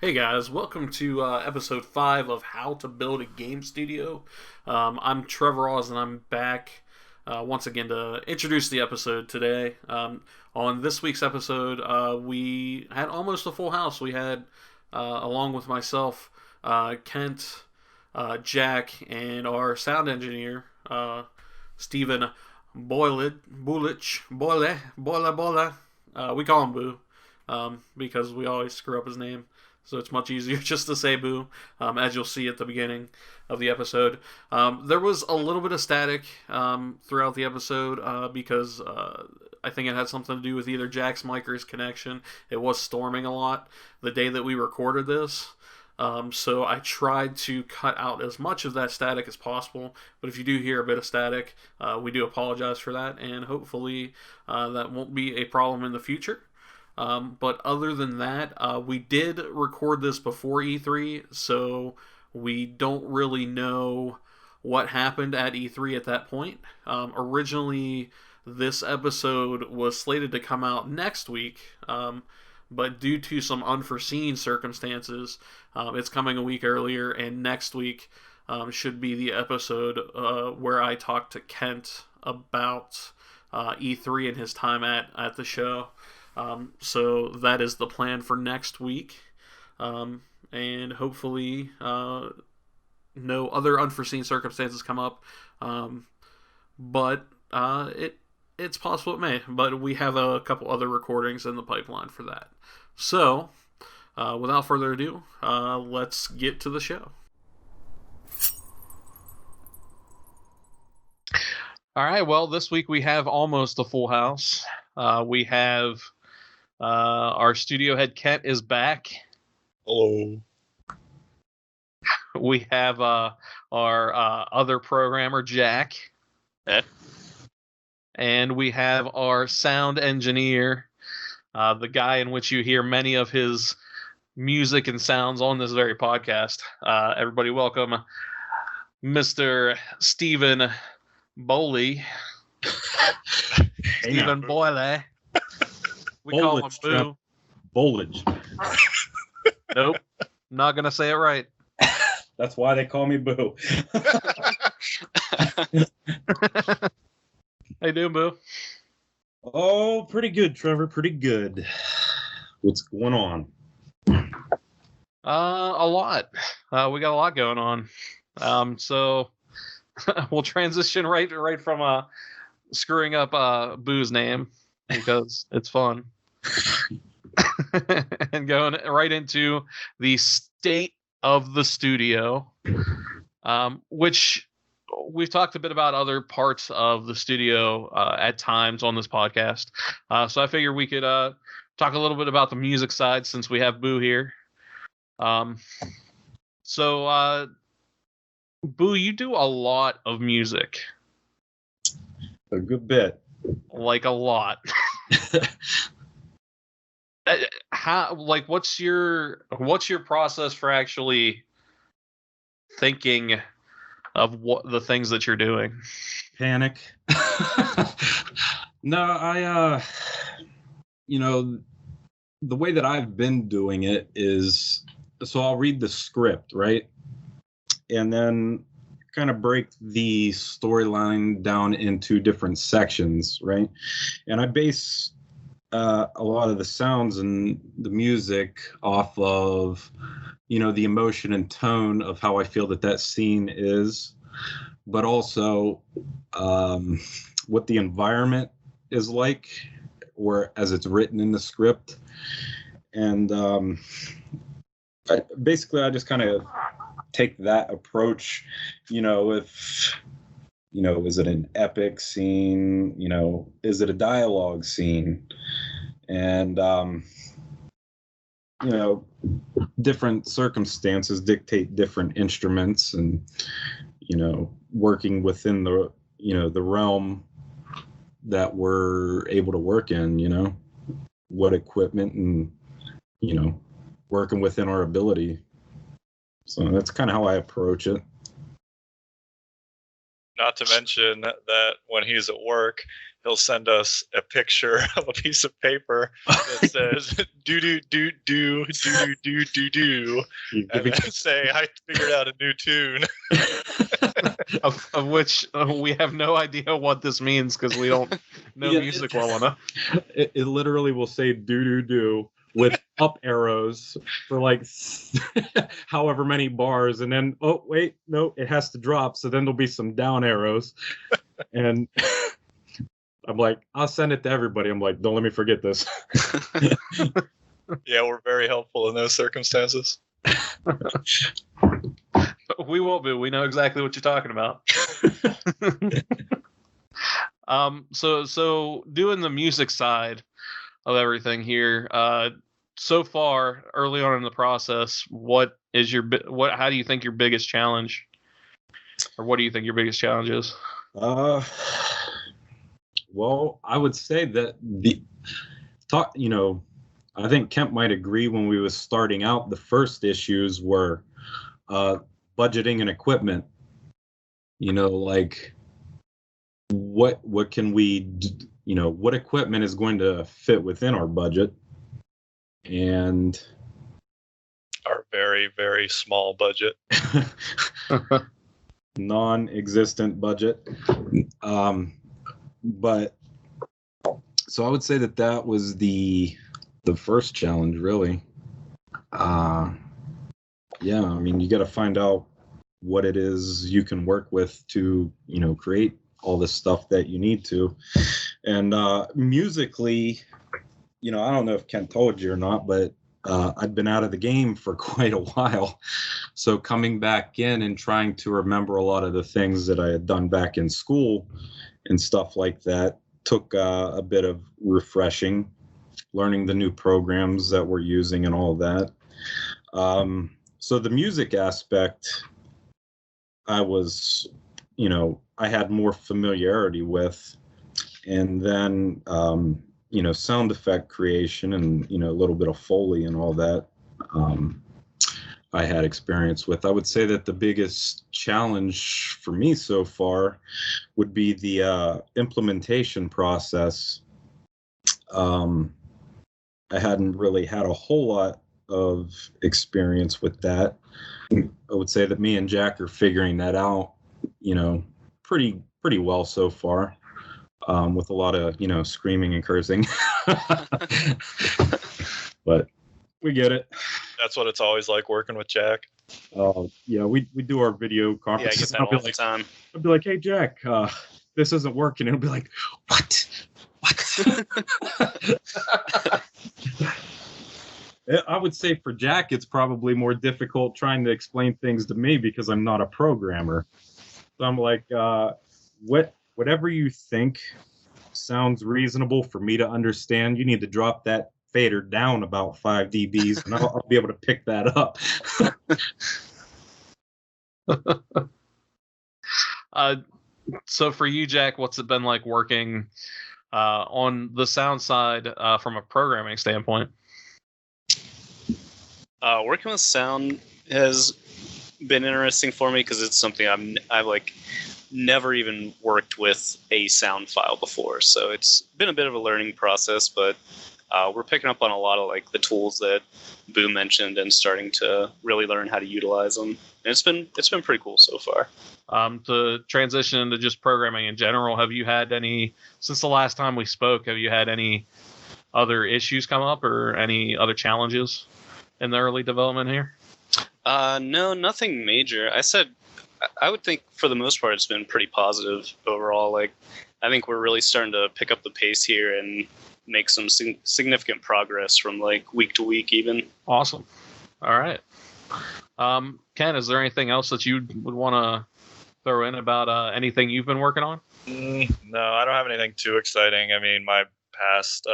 Hey guys, welcome to episode 5 of How to Build a Game Studio. I'm Trevor and I'm back once again to introduce the episode today. On this week's episode, we had almost a full house. We had, along with myself, Kent, Jack, and our sound engineer, Stephen Boilegh. We call him Boo because we always screw up his name. So it's much easier just to say Boo, as you'll see at the beginning of the episode. There was a little bit of static throughout the episode because I think it had something to do with either Jack's mic or his connection. It was storming a lot the day that we recorded this. So I tried to cut out as much of that static as possible. But if you do hear a bit of static, we do apologize for that. And hopefully that won't be a problem in the future. But other than that, we did record this before E3, so we don't really know what happened at E3 at that point. Originally, this episode was slated to come out next week, but due to some unforeseen circumstances, it's coming a week earlier, and next week should be the episode where I talk to Kent about E3 and his time at the show. So that is the plan for next week, and hopefully no other unforeseen circumstances come up, but it's possible it may, but we have a couple other recordings in the pipeline for that. So without further ado, let's get to the show. All right, well, this week we have almost a full house. We have our studio head Kent is back. Hello. We have our other programmer Jack. And we have our sound engineer, the guy in which you hear many of his music and sounds on this very podcast. Everybody welcome Mr. Stephen Boilegh. Stephen Boilegh. We call him Boo. Boilegh. Nope. Not going to say it right. That's why they call me Boo. How you doing, Boo? Oh, pretty good, Trevor. Pretty good. What's going on? A lot. We got a lot going on. So we'll transition right from screwing up Boo's name because it's fun. And going right into the state of the studio, which we've talked a bit about other parts of the studio at times on this podcast. So I figured we could talk a little bit about the music side since we have Boo here. So Boo, you do a lot of music. A good bit. Like a lot. What's your process for actually thinking of what the things that you're doing? Panic. No, I the way that I've been doing it is, so I'll read the script, right? And then kind of break the storyline down into different sections, right? And I base a lot of the sounds and the music off of, the emotion and tone of how I feel that scene is, but also what the environment is like, or as it's written in the script. And I just kind of take that approach, if, is it an epic scene? Is it a dialogue scene? And, different circumstances dictate different instruments and, working within the, the realm that we're able to work in, what equipment and, working within our ability. So that's kind of how I approach it. Not to mention that when he's at work, he'll send us a picture of a piece of paper that says do do do do do do do do, and then say I figured out a new tune. of which we have no idea what this means because we don't know music well enough. It literally will say do do do with up arrows for like however many bars, and then oh wait, no, it has to drop, so then there'll be some down arrows. And I'm like, I'll send it to everybody. I'm like, don't let me forget this. Yeah, we're very helpful in those circumstances. We won't be. We know exactly what you're talking about. So doing the music side of everything here, so far early on in the process, how do you think your biggest challenge, or what do you think your biggest challenge is? Well, I would say that I think Kemp might agree when we was starting out, the first issues were budgeting and equipment. Like what can we what equipment is going to fit within our budget, and our very, very small budget. Non-existent budget. But so I would say that was the first challenge, really. Yeah, I mean, you got to find out what it is you can work with to, create all this stuff that you need to. And musically, I don't know if Ken told you or not, but I'd been out of the game for quite a while. So coming back in and trying to remember a lot of the things that I had done back in school and stuff like that took a bit of refreshing, learning the new programs that we're using and all of that. So the music aspect, I was, I had more familiarity with. And then, sound effect creation and, a little bit of Foley and all that, I had experience with. I would say that the biggest challenge for me so far would be the implementation process. I hadn't really had a whole lot of experience with that. I would say that me and Jack are figuring that out, pretty well so far, with a lot of, screaming and cursing. But we get it. That's what it's always like working with Jack. Yeah, we do our video conferences. Yeah, I get that all the time. I'll be like, hey, Jack, this isn't working. And he'll be like, what? I would say for Jack, it's probably more difficult trying to explain things to me because I'm not a programmer. So I'm like, whatever you think sounds reasonable for me to understand, you need to drop that fader down about 5 dBs, and I'll be able to pick that up. So for you, Jack, what's it been like working on the sound side from a programming standpoint? Working with sound has been interesting for me because it's something I've like never even worked with a sound file before, so it's been a bit of a learning process, but we're picking up on a lot of like the tools that Boo mentioned and starting to really learn how to utilize them. And it's been pretty cool so far. To transition into just programming in general, have you had any, since the last time we spoke, have you had any other issues come up or any other challenges in the early development here? No, nothing major. I would think for the most part it's been pretty positive overall. Like, I think we're really starting to pick up the pace here and make some significant progress from like week to week even. Awesome. All right. Ken, is there anything else that you would want to throw in about anything you've been working on? No, I don't have anything too exciting. I mean, my past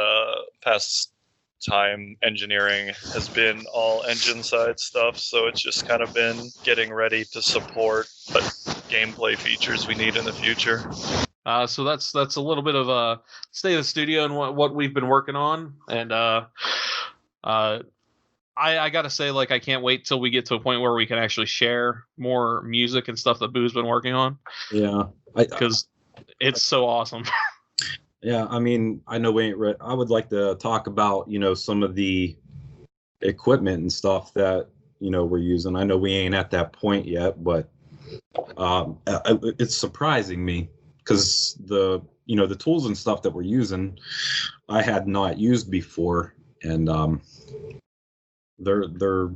time engineering has been all engine side stuff, so it's just kind of been getting ready to support what gameplay features we need in the future. So that's a little bit of a state of the studio and what we've been working on, and I gotta say, like, I can't wait till we get to a point where we can actually share more music and stuff that Boo's been working on. Yeah, because it's so awesome. Yeah, I mean, I know we ain't read. I would like to talk about, some of the equipment and stuff that, we're using. I know we ain't at that point yet, but it's surprising me because the tools and stuff that we're using, I had not used before, and they're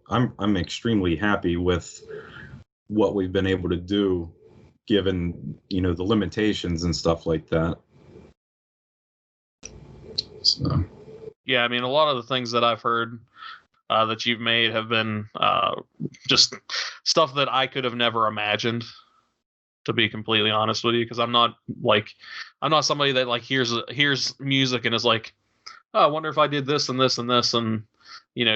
I'm extremely happy with what we've been able to do, given the limitations and stuff like that. So. Yeah, I mean, a lot of the things that I've heard that you've made have been just stuff that I could have never imagined, to be completely honest with you, because I'm not somebody that like hears music and is like, oh, I wonder if I did this and this and this and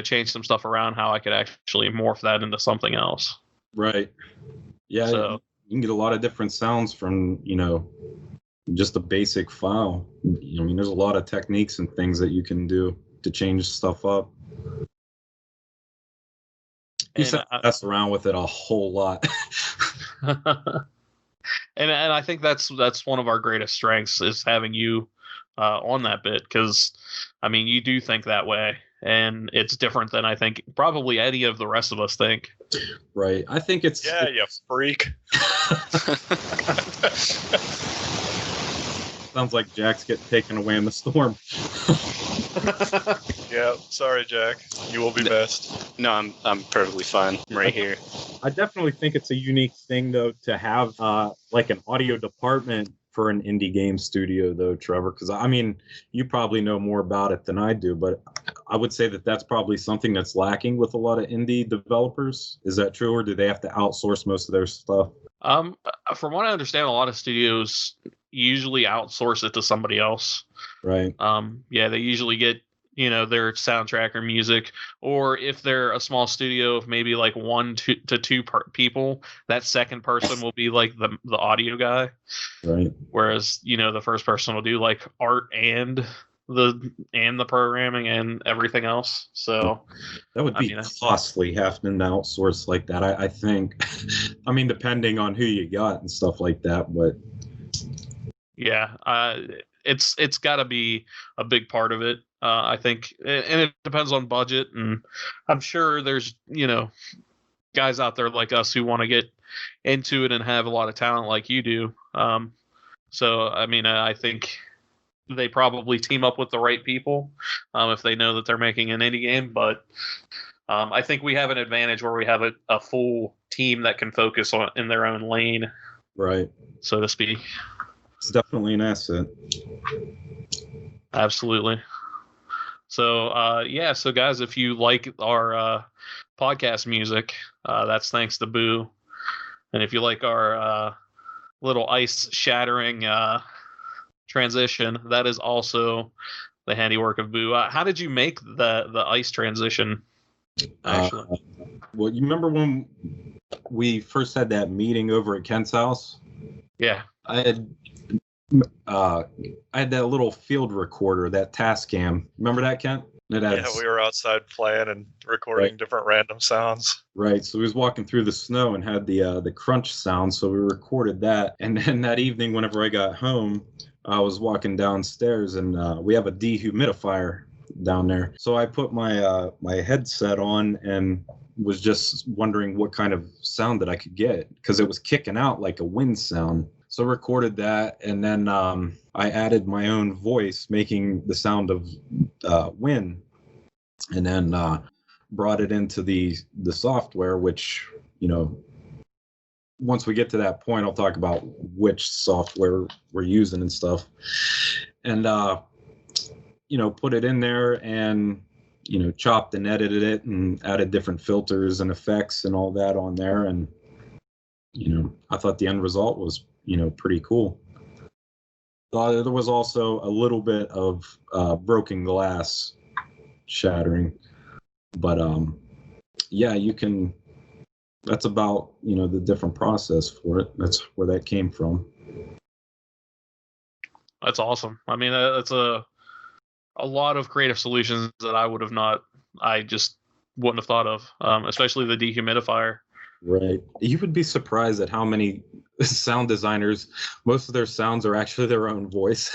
change some stuff around, how I could actually morph that into something else. Right. Yeah. So you can get a lot of different sounds from just a basic file. I mean, there's a lot of techniques and things that you can do to change stuff up. You mess around with it a whole lot. and I think that's one of our greatest strengths, is having you on that bit, because I mean, you do think that way, and it's different than I think probably any of the rest of us think. Right. I think it's you freak. Sounds like Jack's getting taken away in the storm. Yeah, sorry, Jack. You will be missed. No, I'm perfectly fine. I'm right here. I definitely think it's a unique thing, though, to have like an audio department for an indie game studio, though, Trevor. Because I mean, you probably know more about it than I do, but I would say that that's probably something that's lacking with a lot of indie developers. Is that true, or do they have to outsource most of their stuff? From what I understand, a lot of studios usually outsource it to somebody else. Right. Yeah, they usually get their soundtrack or music, or if they're a small studio of maybe like 1 to 2 people, that second person will be like the audio guy. Right. Whereas the first person will do like art and the programming and everything else. So that would be costly having to outsource like that, I think. I mean, depending on who you got and stuff like that, but yeah, it's got to be a big part of it. I think, and it depends on budget, and I'm sure there's guys out there like us who want to get into it and have a lot of talent like you do. So I mean, I think they probably team up with the right people if they know that they're making an indie game. But I think we have an advantage where we have a full team that can focus on in their own lane, right, so to speak. It's definitely an asset. Absolutely. So so guys, if you like our podcast music, that's thanks to Boo. And if you like our little ice shattering transition, that is also the handiwork of Boo. How did you make the ice transition, actually? Well, you remember when we first had that meeting over at Kent's house? Yeah. I had that little field recorder, that Tascam. Remember that, Kent? We were outside playing and recording different random sounds. Right. So we was walking through the snow and had the crunch sound. So we recorded that. And then that evening, whenever I got home, I was walking downstairs, and we have a dehumidifier down there. So I put my my headset on and was just wondering what kind of sound that I could get, because it was kicking out like a wind sound. So I recorded that, and then I added my own voice making the sound of wind, and then brought it into the software, which, once we get to that point, I'll talk about which software we're using and stuff. And, put it in there and, chopped and edited it and added different filters and effects and all that on there. And, I thought the end result was pretty cool. There was also a little bit of broken glass shattering, but you can. That's about the different process for it. That's where that came from. That's awesome. I mean, that's a lot of creative solutions that I just wouldn't have thought of, especially the dehumidifier. Right. You would be surprised at how many sound designers, most of their sounds are actually their own voice.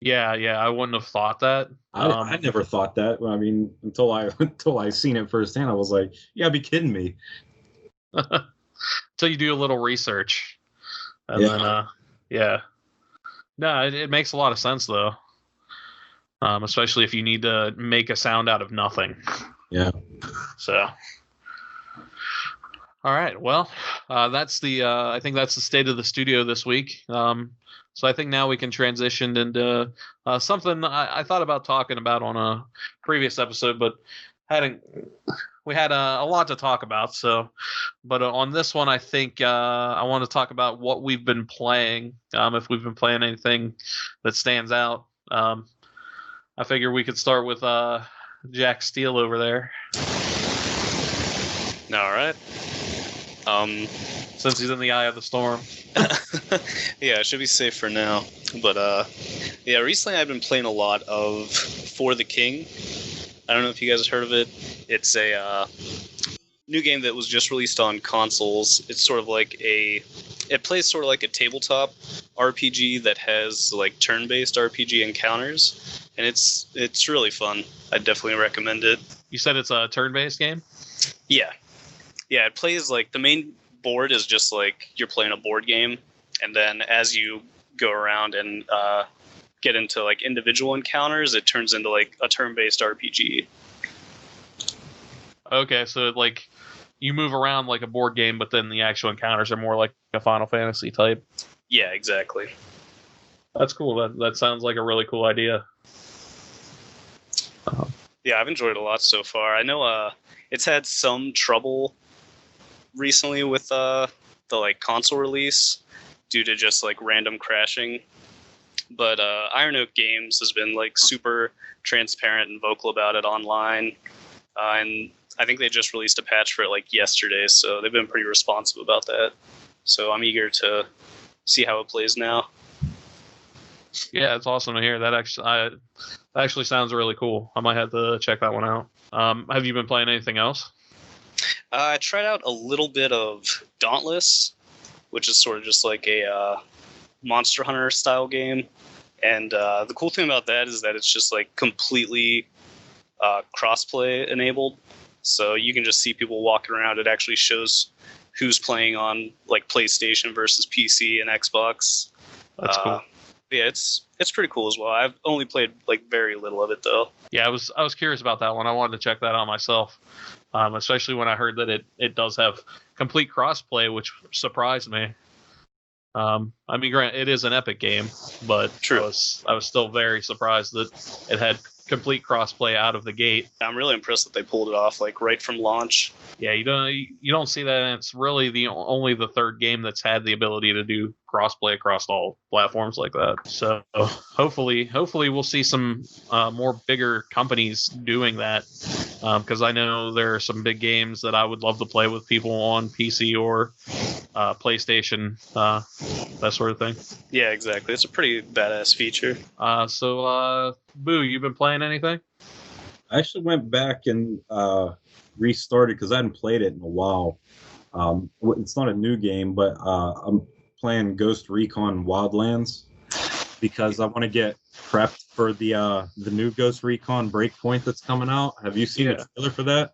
Yeah, I wouldn't have thought that. I never thought that. I mean, until I seen it firsthand, I was like, "Yeah, be kidding me." Until you do a little research, and Yeah. then yeah, no, it makes a lot of sense though. Especially if you need to make a sound out of nothing. Yeah. So, all right. Well, that's the. I think that's the state of the studio this week. So I think now we can transition into something I thought about talking about on a previous episode, but hadn't. We had a lot to talk about. So, but on this one, I think I want to talk about what we've been playing. If we've been playing anything that stands out. I figure we could start with Jack Steele over there. All right. Since he's in the eye of the storm. Yeah, it should be safe for now. But yeah, recently I've been playing a lot of For the King. I don't know if you guys have heard of it. It's a new game that was just released on consoles. It's sort of like it plays sort of like a tabletop RPG that has like turn-based RPG encounters, and it's really fun. I definitely recommend it. You said it's a turn-based game? Yeah, it plays like the main board is just like you're playing a board game, and then as you go around and get into like individual encounters, it turns into like a turn-based RPG. Okay, so like you move around like a board game, but then the actual encounters are more like a Final Fantasy type. Yeah, exactly. That's cool. That sounds like a really cool idea. Yeah, I've enjoyed it a lot so far. I know it's had some trouble recently with the like console release due to just like random crashing. But Iron Oak Games has been like super transparent and vocal about it online. And I think they just released a patch for it like yesterday, so they've been pretty responsive about that. So I'm eager to see how it plays now. Yeah, it's awesome to hear. That actually sounds really cool. I might have to check that one out. Have you been playing anything else? I tried out a little bit of Dauntless, which is sort of just like a Monster Hunter style game. And the cool thing about that is that it's just like completely crossplay enabled. So you can just see people walking around. It actually shows who's playing on like PlayStation versus PC and Xbox. That's cool. Yeah, it's pretty cool as well. I've only played like very little of it though. Yeah, I was curious about that one. I wanted to check that out myself, especially when I heard that it does have complete crossplay, which surprised me. I mean, granted, it is an Epic game, but True. I was still very surprised that it had complete crossplay out of the gate. I'm really impressed that they pulled it off like right from launch. Yeah, you don't see that, and it's really only the third game that's had the ability to do crossplay across all platforms like that. So hopefully we'll see some more bigger companies doing that, because I know there are some big games that I would love to play with people on PC or PlayStation, that sort of thing. Yeah, exactly. It's a pretty badass feature. So Boo, you been playing anything? I actually went back and restarted because I hadn't played it in a while. It's not a new game, but I'm playing Ghost Recon Wildlands because I want to get prepped for the new Ghost Recon Breakpoint that's coming out. Have you seen the trailer for that?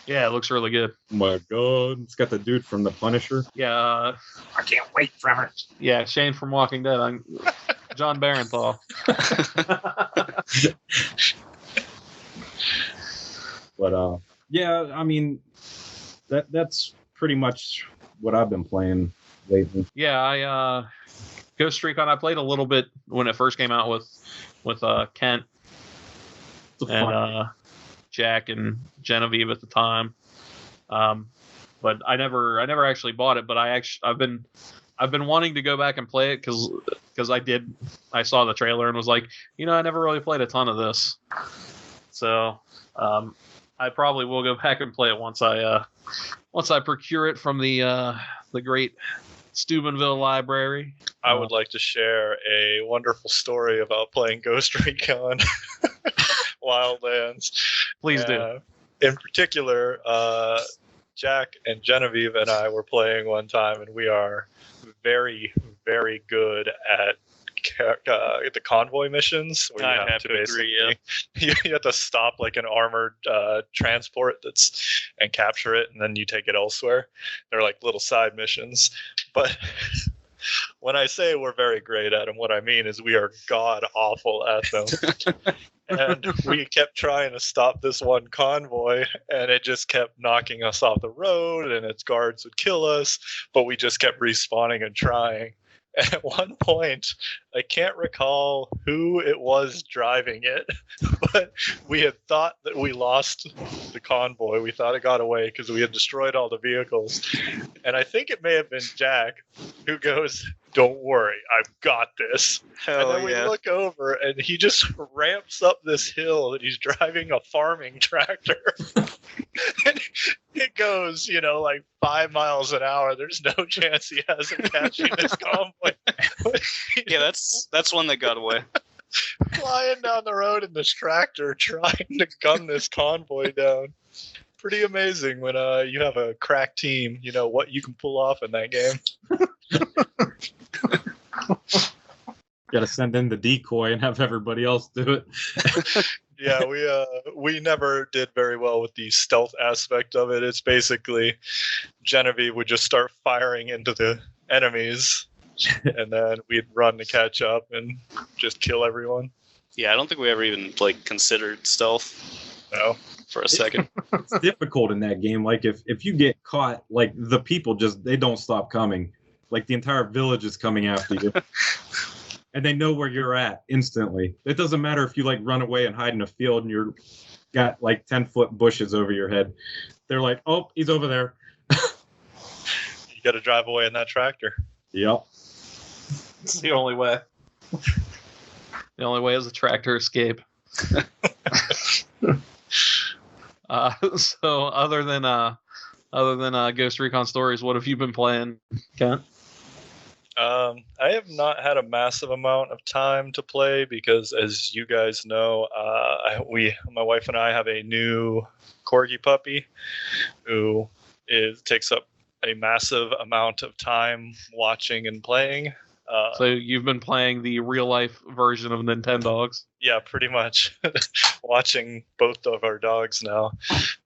Yeah, it looks really good. Oh my god, it's got the dude from The Punisher. Yeah. I can't wait, Trevor. Yeah, Shane from Walking Dead. I'm John Barenthal. But yeah, I mean, that's pretty much what I've been playing lately. Yeah, I Ghost Recon. I played a little bit when it first came out with Kent and Jack and Genevieve at the time. But I never actually bought it. But I've been wanting to go back and play it because I saw the trailer and was like, I never really played a ton of this. So I probably will go back and play it once I procure it from the great Steubenville Library. I would like to share a wonderful story about playing Ghost Recon Wildlands. Please do. In particular, Jack and Genevieve and I were playing one time, and we are very, very good at the convoy missions where you have to basically you have to stop like an armored transport and capture it, and then you take it elsewhere. They're like little side missions, but when I say we're very great at them, what I mean is we are god awful at them. And we kept trying to stop this one convoy, and it just kept knocking us off the road, and its guards would kill us, but we just kept respawning and trying. And at one point, I can't recall who it was driving it, but we had thought that we lost the convoy. We thought it got away because we had destroyed all the vehicles. And I think it may have been Jack who goes, "Don't worry, I've got this." Hell and then we look over, and he just ramps up this hill, and he's driving a farming tractor. And it goes, like 5 miles an hour. There's no chance he hasn't catching this convoy. Yeah, that's one that got away. Flying down the road in this tractor, trying to gun this convoy down. Pretty amazing when you have a crack team. What you can pull off in that game. Got to send in the decoy and have everybody else do it. Yeah, we never did very well with the stealth aspect of it. It's basically Genevieve would just start firing into the enemies, and then we'd run to catch up and just kill everyone. Yeah, I don't think we ever even considered stealth. No. For a second. It's difficult in that game. Like if you get caught, like the people they don't stop coming. Like the entire village is coming after you. And they know where you're at instantly. It doesn't matter if you run away and hide in a field and you're got 10-foot bushes over your head. They're like, "Oh, he's over there." You got to drive away in that tractor. Yep. It's the only way. The only way is a tractor escape. So other than Ghost Recon Stories, what have you been playing, Kent? I have not had a massive amount of time to play because, as you guys know, my wife and I have a new corgi puppy who takes up a massive amount of time watching and playing. So you've been playing the real-life version of Nintendogs? Yeah, pretty much. Watching both of our dogs now.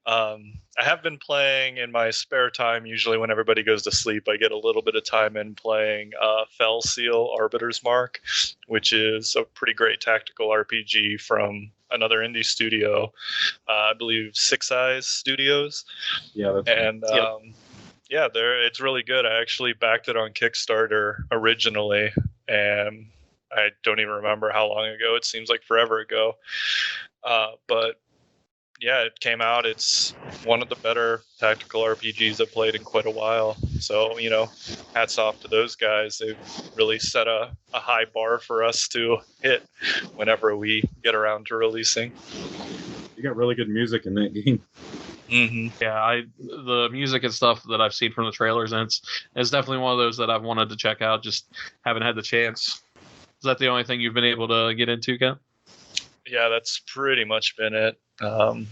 I have been playing in my spare time. Usually when everybody goes to sleep, I get a little bit of time in playing Fell Seal Arbiter's Mark, which is a pretty great tactical RPG from another indie studio. I believe Six Eyes Studios. Yeah. Yeah, it's really good. I actually backed it on Kickstarter originally, and I don't even remember how long ago. It seems like forever ago. But yeah, it came out. It's one of the better tactical RPGs I've played in quite a while. So, hats off to those guys. They've really set a high bar for us to hit whenever we get around to releasing. You got really good music in that game. Mm-hmm. Yeah, the music and stuff that I've seen from the trailers, and it's definitely one of those that I've wanted to check out, just haven't had the chance. Is that the only thing you've been able to get into, Ken? Yeah, that's pretty much been it. Other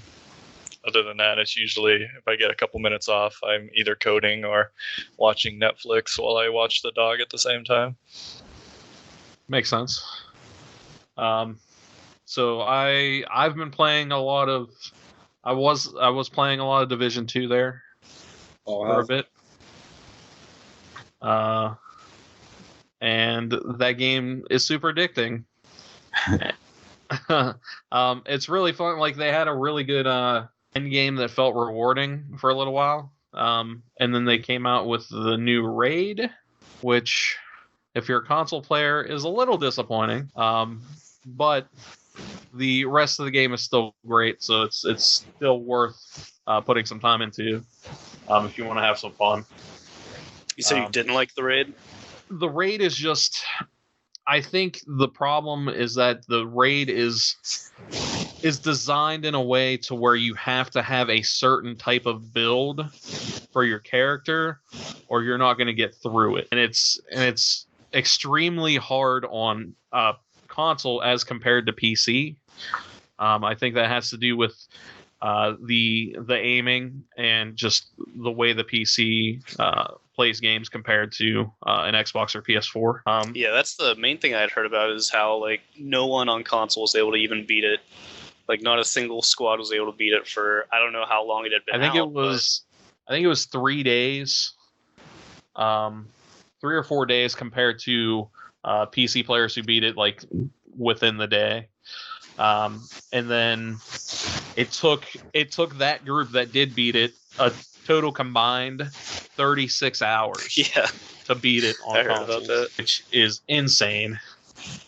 than that, it's usually if I get a couple minutes off, I'm either coding or watching Netflix while I watch the dog at the same time. Makes sense. So I've been playing a lot of. I was playing a lot of Division 2 there for a bit. And that game is super addicting. It's really fun. They had a really good end game that felt rewarding for a little while. And then they came out with the new raid, which, if you're a console player, is a little disappointing. But the rest of the game is still great, so it's still worth putting some time into if you want to have some fun. You said you didn't like the raid? The raid is just... I think the problem is that the raid is designed in a way to where you have to have a certain type of build for your character, or you're not going to get through it. And it's extremely hard on console as compared to PC. I think that has to do with the aiming and just the way the PC plays games compared to an Xbox or PS4. Yeah, that's the main thing I had heard about is how like no one on console was able to even beat it. Like not a single squad was able to beat it for I don't know how long it had been. I think it was 3 days, 3 or 4 days compared to PC players who beat it like within the day. And then it took that group that did beat it a total combined 36 hours to beat it on console, which is insane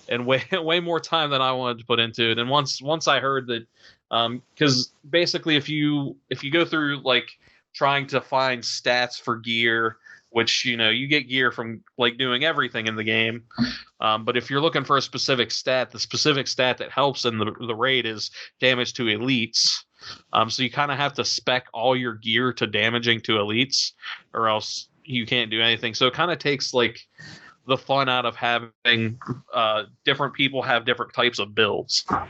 and way more time than I wanted to put into it. And once I heard that, because basically if you go through like trying to find stats for gear, which you get gear from like doing everything in the game, but if you're looking for a specific stat, the specific stat that helps in the raid is damage to elites. So you kind of have to spec all your gear to damaging to elites, or else you can't do anything. So it kind of takes like the fun out of having different people have different types of builds. Oh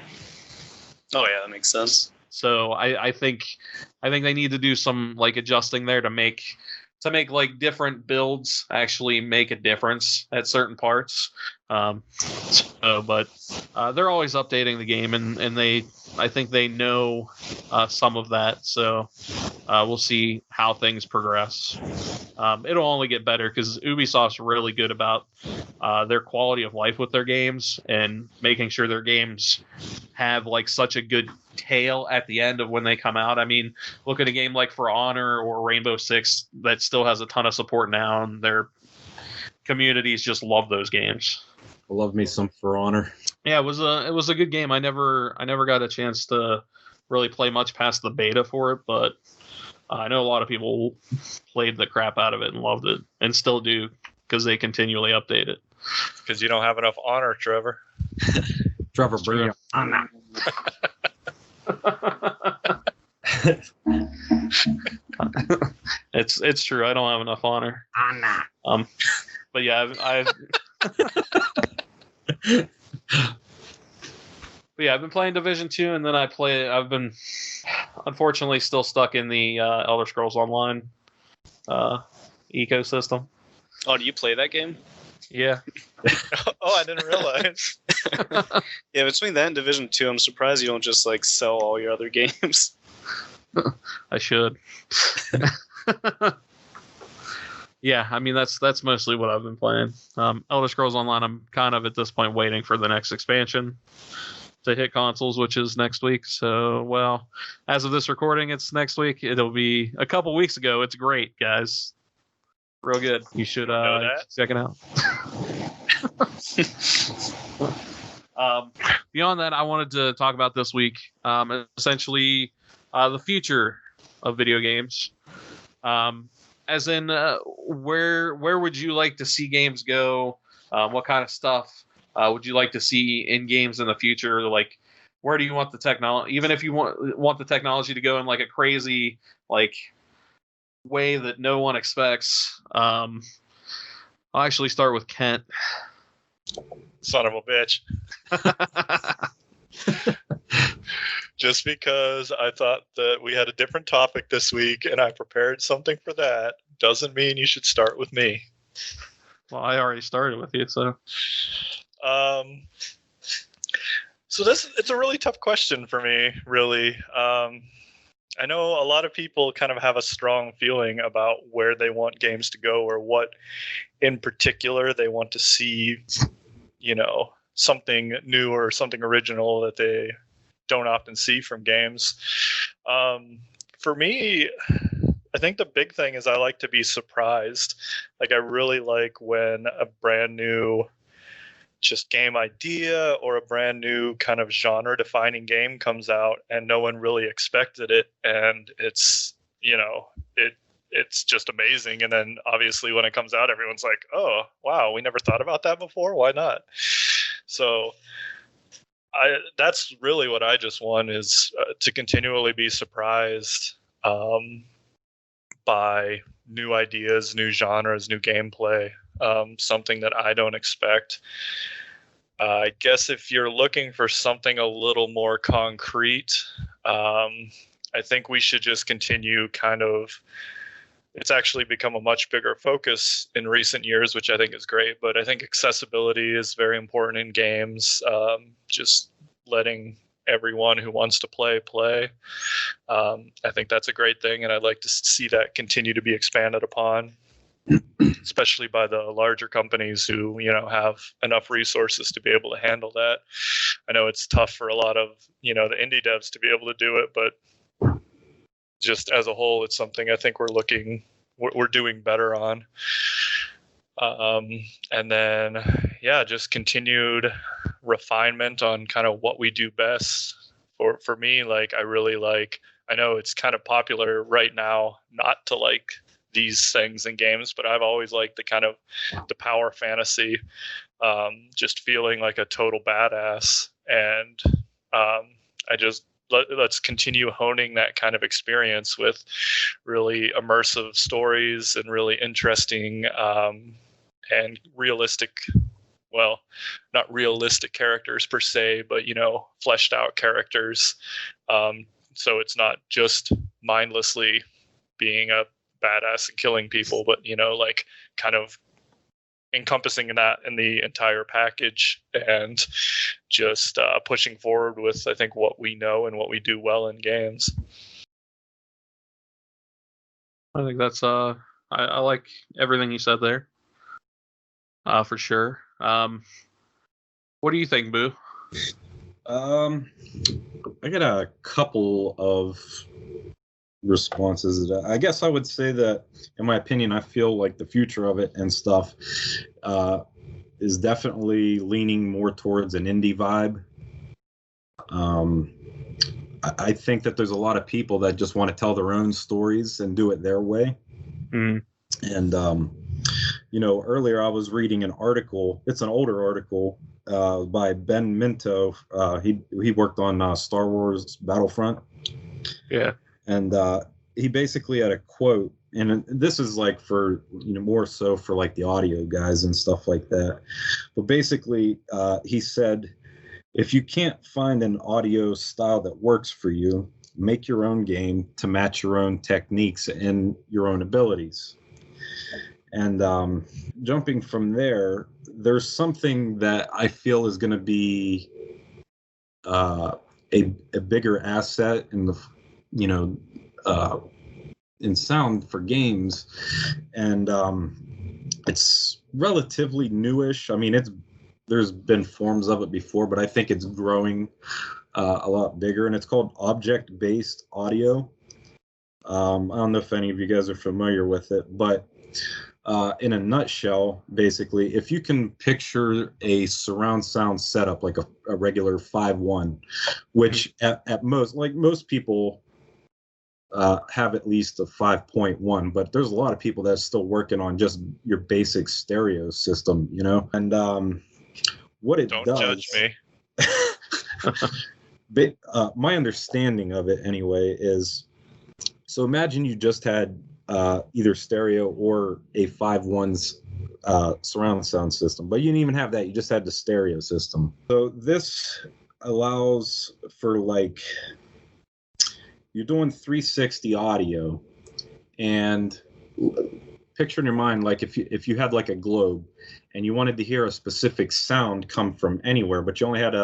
yeah, that makes sense. So I think they need to do some like adjusting there to make like different builds actually make a difference at certain parts. But they're always updating the game, and I think they know some of that. So we'll see how things progress. It'll only get better because Ubisoft's really good about their quality of life with their games and making sure their games have like such a good tail at the end of when they come out. I mean, look at a game like For Honor or Rainbow Six that still has a ton of support now, and their communities just love those games. I love me some For Honor. Yeah, it was a good game. I never got a chance to really play much past the beta for it, but I know a lot of people played the crap out of it and loved it, and still do because they continually update it. Because you don't have enough honor, Trevor. Trevor, bring it on. It's true. I don't have enough honor. But yeah, I've been playing Division 2, and then I've been unfortunately still stuck in the Elder Scrolls Online ecosystem. Oh, do you play that game? Yeah. Oh, I didn't realize. Yeah, between that and Division 2, I'm surprised you don't just like sell all your other games. I should. Yeah, I mean that's mostly what I've been playing. Elder Scrolls Online, I'm kind of at this point waiting for the next expansion to hit consoles, which is next week. So, well, as of this recording, it's next week. It'll be a couple weeks ago. It's great, guys. Real good. You should check it out. Beyond that, I wanted to talk about this week, essentially the future of video games. As in, where would you like to see games go? What kind of stuff would you like to see in games in the future? Like, where do you want the technology? Even if you want the technology to go in like a crazy like way that no one expects. I'll actually start with Kent. Son of a bitch. Just because I thought that we had a different topic this week and I prepared something for that doesn't mean you should start with me. Well, I already started with you, so. So it's a really tough question for me, really. I know a lot of people kind of have a strong feeling about where they want games to go or what in particular they want to see, something new or something original that they don't often see from games. For me, I think the big thing is I like to be surprised. Like I really like when a brand new just game idea or a brand new kind of genre defining game comes out and no one really expected it, and it's it's just amazing. And then obviously when it comes out, everyone's like, oh wow, we never thought about that before, why not? So that's really what I just want, is to continually be surprised by new ideas, new genres, new gameplay, something that I don't expect. I guess if you're looking for something a little more concrete, I think we should just continue kind of. It's actually become a much bigger focus in recent years, which I think is great. But I think accessibility is very important in games. Just letting everyone who wants to play. I think that's a great thing, and I'd like to see that continue to be expanded upon, especially by the larger companies who, have enough resources to be able to handle that. I know it's tough for a lot of, the indie devs to be able to do it, but just as a whole, it's something I think we're doing better on. And then, just continued refinement on kind of what we do best. For me, I know it's kind of popular right now not to like these things in games, but I've always liked the power fantasy, just feeling like a total badass. And let's continue honing that kind of experience with really immersive stories and really interesting and realistic, well, not realistic characters per se, but, fleshed out characters. So it's not just mindlessly being a badass and killing people, but, kind of encompassing that in the entire package and just pushing forward with, I think, what we know and what we do well in games. I think that's I like everything you said there. For sure. What do you think, Boo? I got a couple of responses. I guess I would say that, in my opinion, I feel like the future of it and stuff is definitely leaning more towards an indie vibe. I think that there's a lot of people that just want to tell their own stories and do it their way. Mm. And earlier I was reading an article. It's an older article by Ben Minto. He worked on Star Wars Battlefront. Yeah. And he basically had a quote, and this is like for, more so for like the audio guys and stuff like that. But basically, he said, if you can't find an audio style that works for you, make your own game to match your own techniques and your own abilities. And jumping from there, there's something that I feel is going to be a bigger asset in the, in sound for games. And it's relatively newish. I mean, there's been forms of it before, but I think it's growing a lot bigger, and it's called object-based audio. I don't know if any of you guys are familiar with it, but in a nutshell, basically, if you can picture a surround sound setup like a regular 5.1, which at most, like most people have at least a 5.1, but there's a lot of people that's still working on just your basic stereo system, and what it does. Don't judge me. But my understanding of it anyway is, so imagine you just had either stereo or a 5.1's surround sound system, but you didn't even have that. You just had the stereo system. So this allows for, like, you're doing 360 audio, and picture in your mind, like if you had like a globe and you wanted to hear a specific sound come from anywhere, but you only had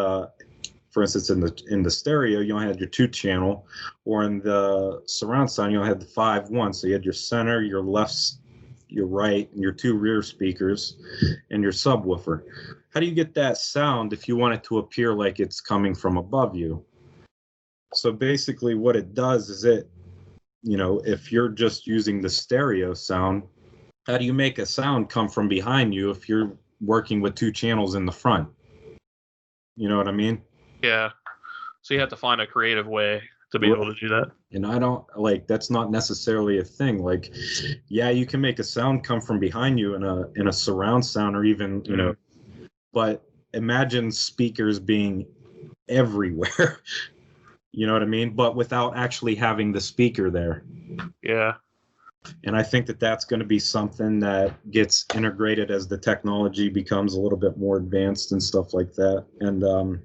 for instance, in the stereo, you only had your 2-channel, or in the surround sound, you only had the 5.1. So you had your center, your left, your right, and your 2 rear speakers, and your subwoofer. How do you get that sound if you want it to appear like it's coming from above you? So basically what it does is if you're just using the stereo sound, how do you make a sound come from behind you if you're working with 2 channels in the front? You know what I mean? Yeah. So you have to find a creative way to be able to do that. And I don't, that's not necessarily a thing. Like, yeah, you can make a sound come from behind you in a surround sound, or even, but imagine speakers being everywhere. You know what I mean? But without actually having the speaker there. Yeah. And I think that that's going to be something that gets integrated as the technology becomes a little bit more advanced and stuff like that. And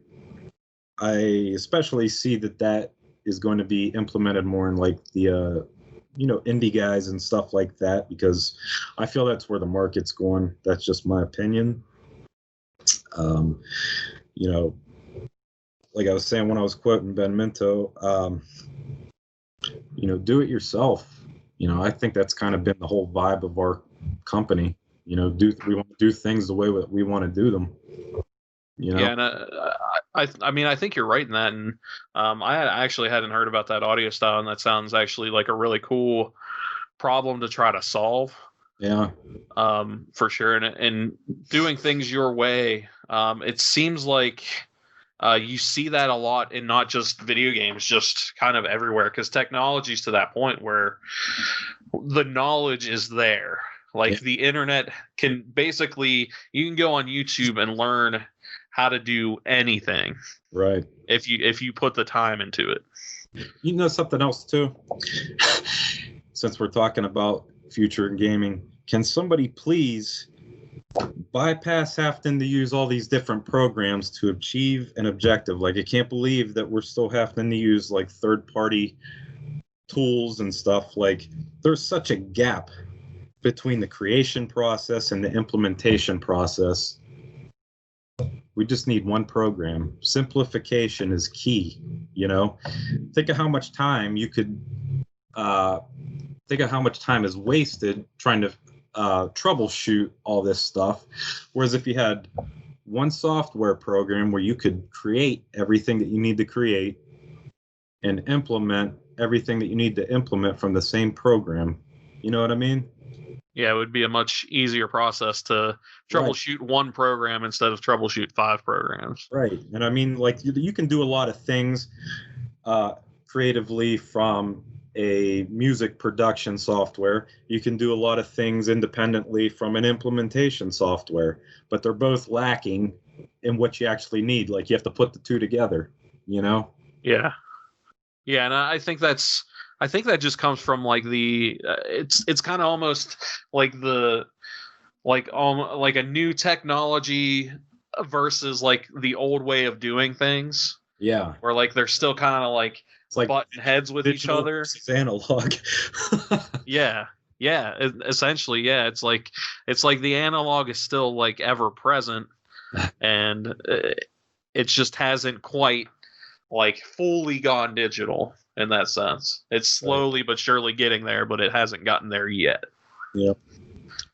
I especially see that is going to be implemented more in like the indie guys and stuff like that, because I feel that's where the market's going. That's just my opinion. Like I was saying when I was quoting Ben Minto, do it yourself. I think that's kind of been the whole vibe of our company. We want to do things the way that we want to do them. Yeah, and I think you're right in that, and I actually hadn't heard about that audio style, and that sounds actually like a really cool problem to try to solve. Yeah. For sure, and doing things your way. It seems like you see that a lot in not just video games, just kind of everywhere, because technology's to that point where the knowledge is there. Like the internet can basically, you can go on YouTube and learn how to do anything. Right. If you put the time into it. Something else too. Since we're talking about future gaming, can somebody please bypass having to use all these different programs to achieve an objective? Like, I can't believe that we're still having to use like third-party tools and stuff. Like, there's such a gap between the creation process and the implementation process. We just need one program. Simplification is key. Think of how much time you could think of how much time is wasted trying to troubleshoot all this stuff. Whereas if you had one software program where you could create everything that you need to create and implement everything that you need to implement from the same program, you know what I mean? Yeah, it would be a much easier process to troubleshoot one program instead of troubleshoot 5 programs. Right. And I mean, like, you can do a lot of things creatively from a music production software. You can do a lot of things independently from an implementation software, but they're both lacking in what you actually need. Like, you have to put the two together, Yeah. Yeah, and I think that just comes from like the it's kind of almost like like a new technology versus like the old way of doing things. Yeah. Where like they're still kind of like it's like butting heads with each other. It's analog. Yeah. Essentially, yeah. It's like the analog is still like ever present, and it just hasn't quite like fully gone digital in that sense. It's slowly but surely getting there, but it hasn't gotten there yet. Yep.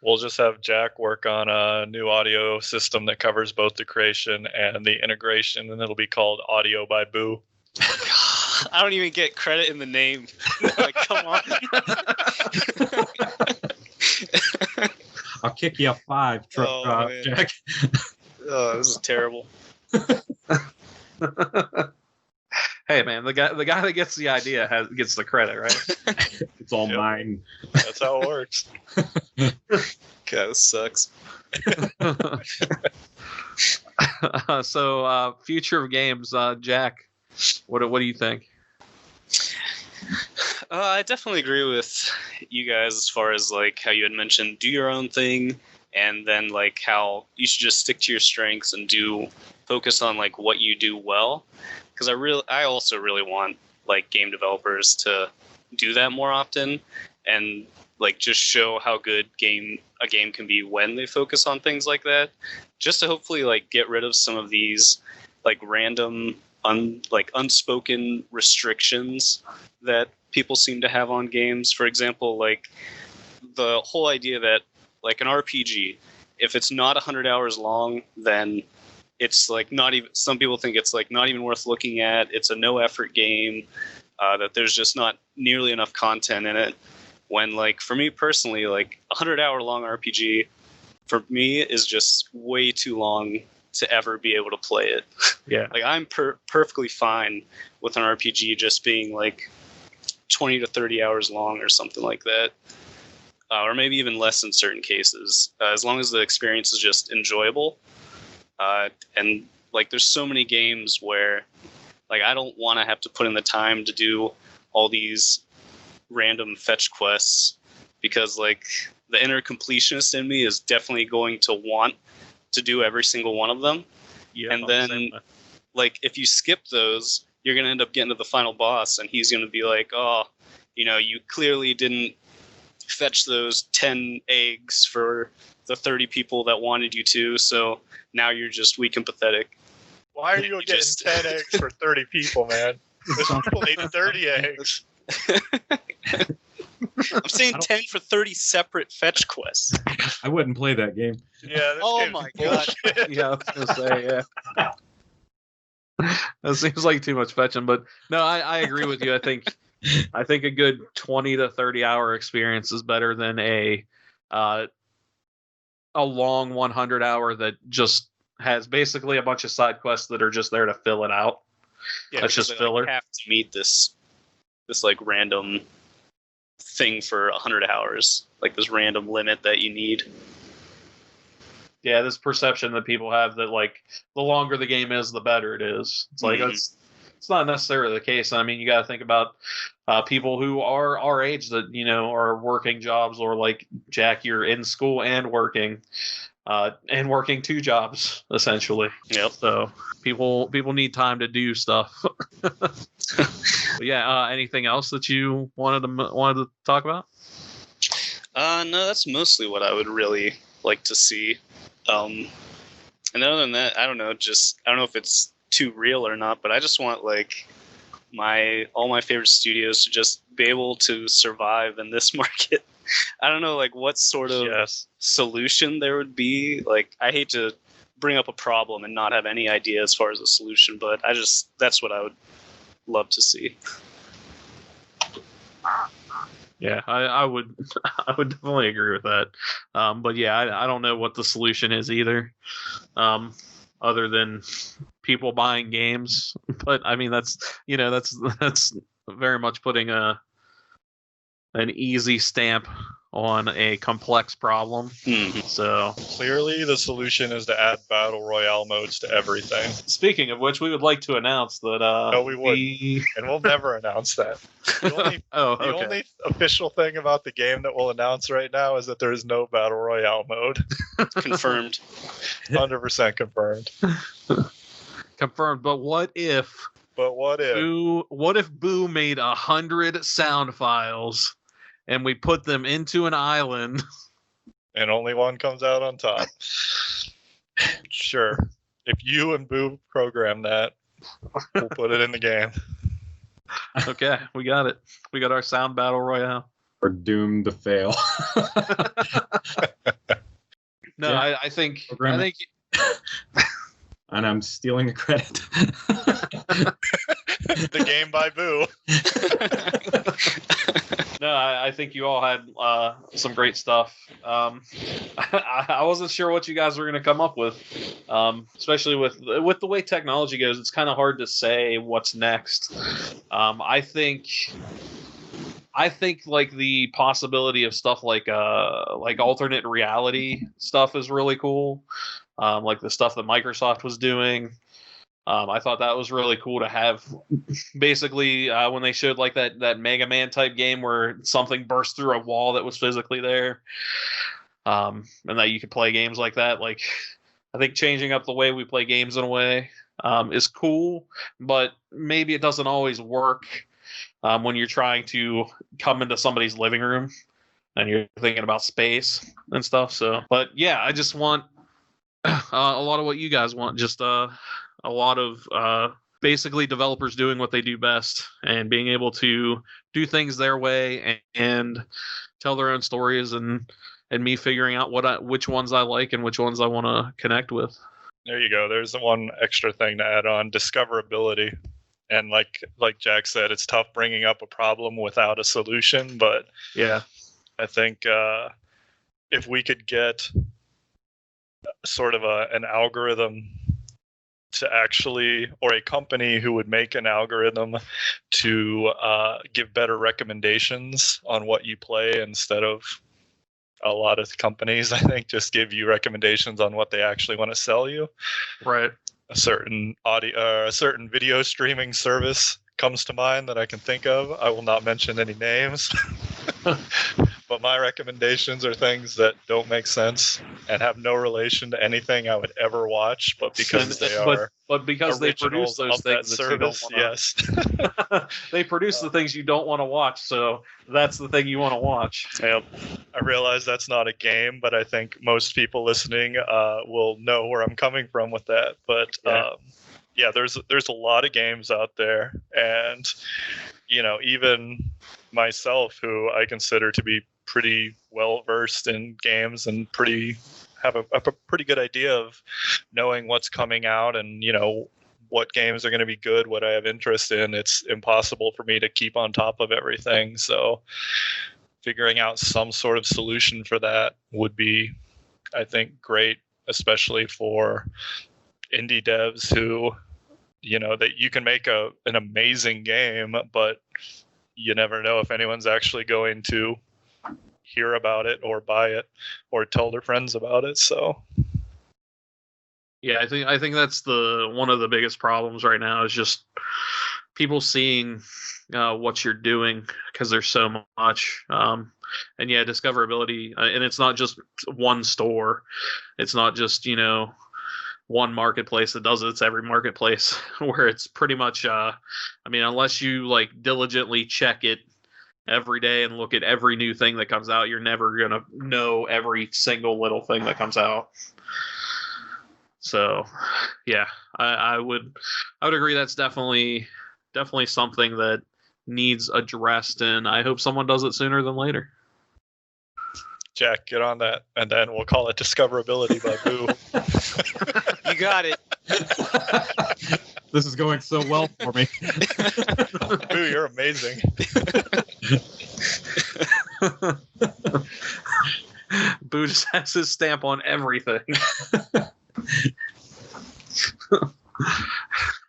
We'll just have Jack work on a new audio system that covers both the creation and the integration, and it'll be called Audio by Boo. I don't even get credit in the name. Like, come on. I'll kick you a 5, Jack. Oh, this is terrible. Hey man, the guy that gets the idea gets the credit, right? It's all mine. That's how it works. God, this sucks. So, future of games, Jack. What do you think? I definitely agree with you guys as far as like how you had mentioned, do your own thing, and then like how you should just stick to your strengths and focus on like what you do well. Because I also really want like game developers to do that more often, and like just show how good a game can be when they focus on things like that, just to hopefully like get rid of some of these like random unspoken restrictions that people seem to have on games. For example, like the whole idea that like an RPG, if it's not 100 hours long, then it's like not even, some people think it's like not even worth looking at. It's a no effort game, that there's just not nearly enough content in it. When like for me personally, like 100-hour long RPG for me is just way too long to ever be able to play it. Yeah. Like I'm perfectly fine with an RPG just being like 20 to 30 hours long or something like that. Or maybe even less in certain cases, as long as the experience is just enjoyable. And like there's so many games where like I don't want to have to put in the time to do all these random fetch quests, because like the inner completionist in me is definitely going to want to do every single one of them. Yeah, and then like if you skip those, you're going to end up getting to the final boss, and he's going to be like, oh, you clearly didn't fetch those 10 eggs for the 30 people that wanted you to, so now you're just weak and pathetic. Why are you getting 10 eggs for 30 people, man? Those people need 30 eggs. I'm saying 10 for 30 separate fetch quests. I wouldn't play that game. Yeah. Oh my god. Yeah, I was gonna say, yeah. That seems like too much fetching, but no, I agree with you. I think a good 20 to 30 hour experience is better than a long 100 hour that just has basically a bunch of side quests that are just there to fill it out. Yeah, that's just filler. Have to meet this like random thing for 100 hours, like this random limit that you need. Yeah, this perception that people have that like the longer the game is, the better it is. It's like it's not necessarily the case. I mean, you got to think about people who are our age that are working jobs, or like Jack, you're in school and working 2 jobs essentially. Yep. So people need time to do stuff. But yeah. Anything else that you wanted to talk about? No, that's mostly what I would really like to see. And other than that, I don't know. I don't know if it's too real or not, but I just want like all my favorite studios to just be able to survive in this market. I don't know, like what sort of solution there would be. Like, I hate to bring up a problem and not have any idea as far as a solution, but that's what I would love to see. Yeah, I would definitely agree with that. But yeah, I don't know what the solution is either, other than people buying games. But I mean, that's very much putting an easy stamp on a complex problem. Mm-hmm. So clearly the solution is to add battle royale modes to everything. Speaking of which, we would like to announce that no, we wouldn't, and we'll never announce that. The only official thing about the game that we'll announce right now is that there is no battle royale mode. Confirmed. 100% confirmed. Confirmed. But what if Boo made 100 sound files and we put them into an island, and only one comes out on top? Sure. If you and Boo program that, we'll put it in the game. Okay, we got it. We got our sound battle royale. We're doomed to fail. No, yeah. I think. And I'm stealing the credit. The game by Boo. No, I think you all had some great stuff. I wasn't sure what you guys were going to come up with, especially with the way technology goes. It's kind of hard to say what's next. I think like the possibility of stuff like alternate reality stuff is really cool. Like the stuff that Microsoft was doing. I thought that was really cool to have. Basically, when they showed like that Mega Man type game where something burst through a wall that was physically there, and that you could play games like that. Like, I think changing up the way we play games in a way is cool, but maybe it doesn't always work when you're trying to come into somebody's living room and you're thinking about space and stuff. So, but yeah, I just want a lot of what you guys want. Just a lot of basically developers doing what they do best and being able to do things their way and tell their own stories, and me figuring out which ones I like and which ones I want to connect with. There you go. There's the one extra thing to add on: discoverability. And like Jack said, it's tough bringing up a problem without a solution. But yeah, I think if we could get sort of an algorithm to actually, or a company who would make an algorithm to give better recommendations on what you play, instead of a lot of companies, I think, just give you recommendations on what they actually want to sell you. Right. A certain video streaming service comes to mind that I can think of. I will not mention any names. But my recommendations are things that don't make sense and have no relation to anything I would ever watch, but because but because they produce those things that you don't wanna, yes. they produce the things you don't want to watch, so that's the thing you want to watch. Yep. I realize that's not a game, but I think most people listening will know where I'm coming from with that. But there's a lot of games out there, and even myself, who I consider to be pretty well versed in games and have a pretty good idea of knowing what's coming out and what games are going to be good, what I have interest in. It's impossible for me to keep on top of everything, so figuring out some sort of solution for that would be, I think, great, especially for indie devs who that you can make an amazing game, but you never know if anyone's actually going to hear about it or buy it or tell their friends about it. So yeah, I think that's one of the biggest problems right now is just people seeing what you're doing, because there's so much. And yeah, discoverability, and it's not just one store. It's not just one marketplace that does it. It's every marketplace where it's pretty much unless you diligently check it every day and look at every new thing that comes out, you're never gonna know every single little thing that comes out. So yeah, I would agree that's definitely something that needs addressed, and I hope someone does it sooner than later. Jack, get on that, and then we'll call it discoverability by Boo. You got it. This is going so well for me. Boo, you're amazing. Boo just has his stamp on everything.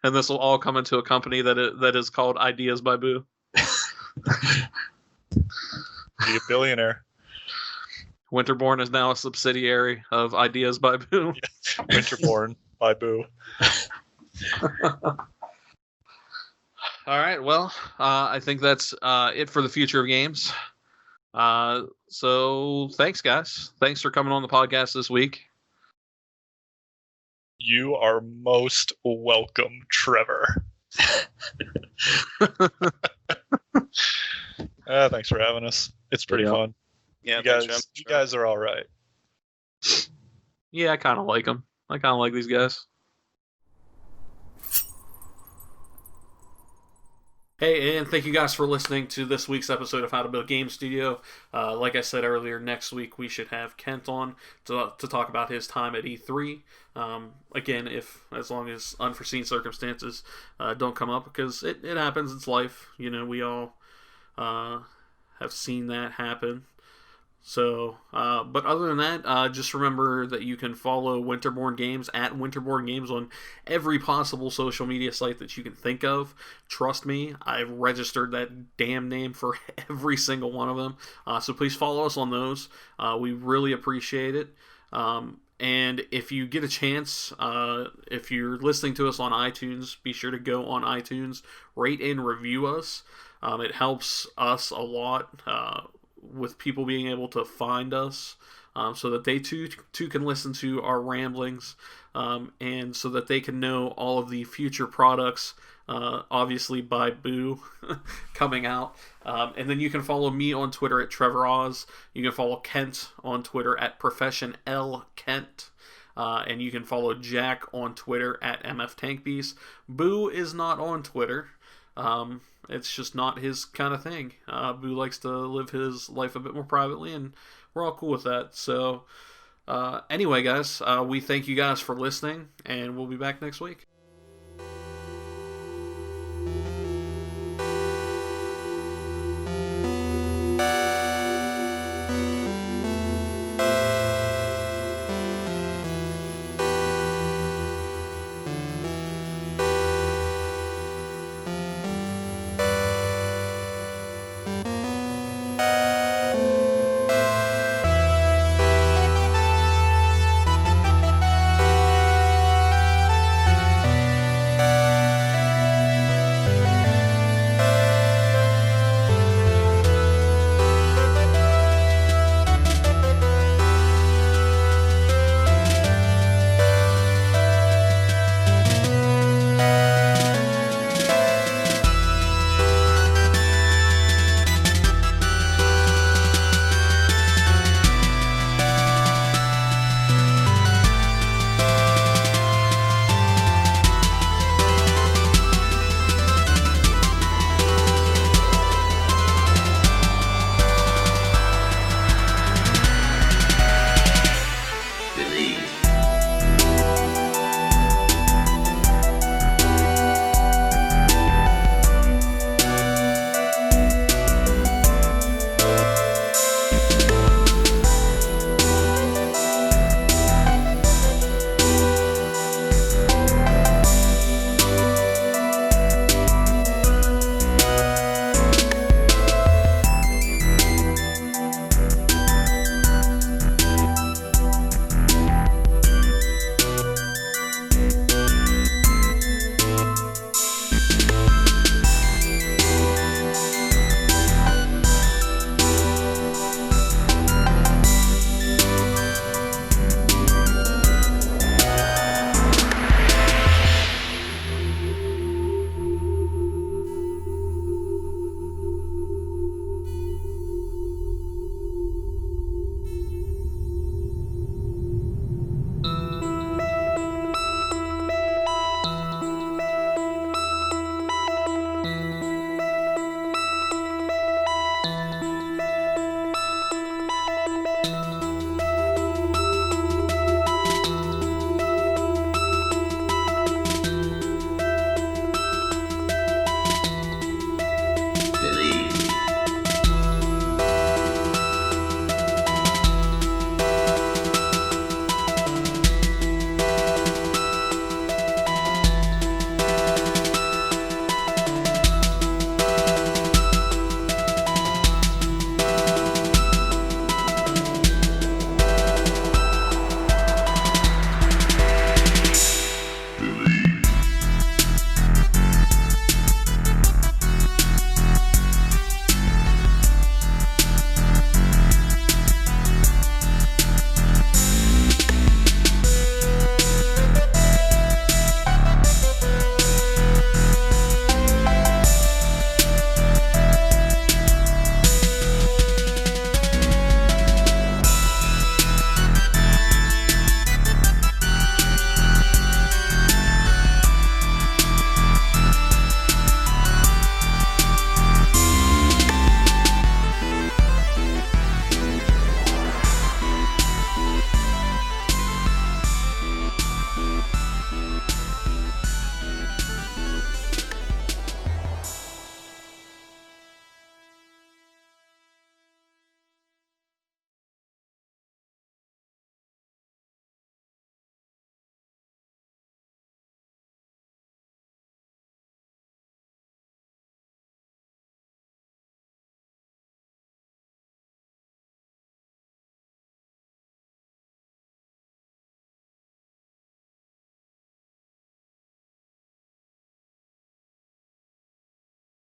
And this will all come into a company that is called Ideas by Boo. Be a billionaire. Winterborn is now a subsidiary of Ideas by Boo. Yeah. Winterborn by Boo. All right, well, I think that's it for the future of games. So thanks, guys. Thanks for coming on the podcast this week. You are most welcome, Trevor. Thanks for having us. It's pretty fun. Yeah, you guys are all right. Yeah, I kind of like them. I kind of like these guys. Hey, and thank you guys for listening to this week's episode of How to Build Game Studio. Like I said earlier, next week we should have Kent on to talk about his time at E3. Again, as long as unforeseen circumstances don't come up, because it happens, it's life. We all have seen that happen. So, but other than that, just remember that you can follow Winterborn Games at Winterborn Games on every possible social media site that you can think of. Trust me, I've registered that damn name for every single one of them. So please follow us on those. We really appreciate it. And if you get a chance, if you're listening to us on iTunes, be sure to go on iTunes, rate and review us. It helps us a lot with people being able to find us, so that they too can listen to our ramblings, and so that they can know all of the future products, obviously by Boo, coming out. And then you can follow me on Twitter at Trevor Oz. You can follow Kent on Twitter at Profession L Kent. And you can follow Jack on Twitter at MF Tankbeast. Boo is not on Twitter. It's just not his kind of thing. Boo likes to live his life a bit more privately, and we're all cool with that. So, anyway, guys, we thank you guys for listening, and we'll be back next week.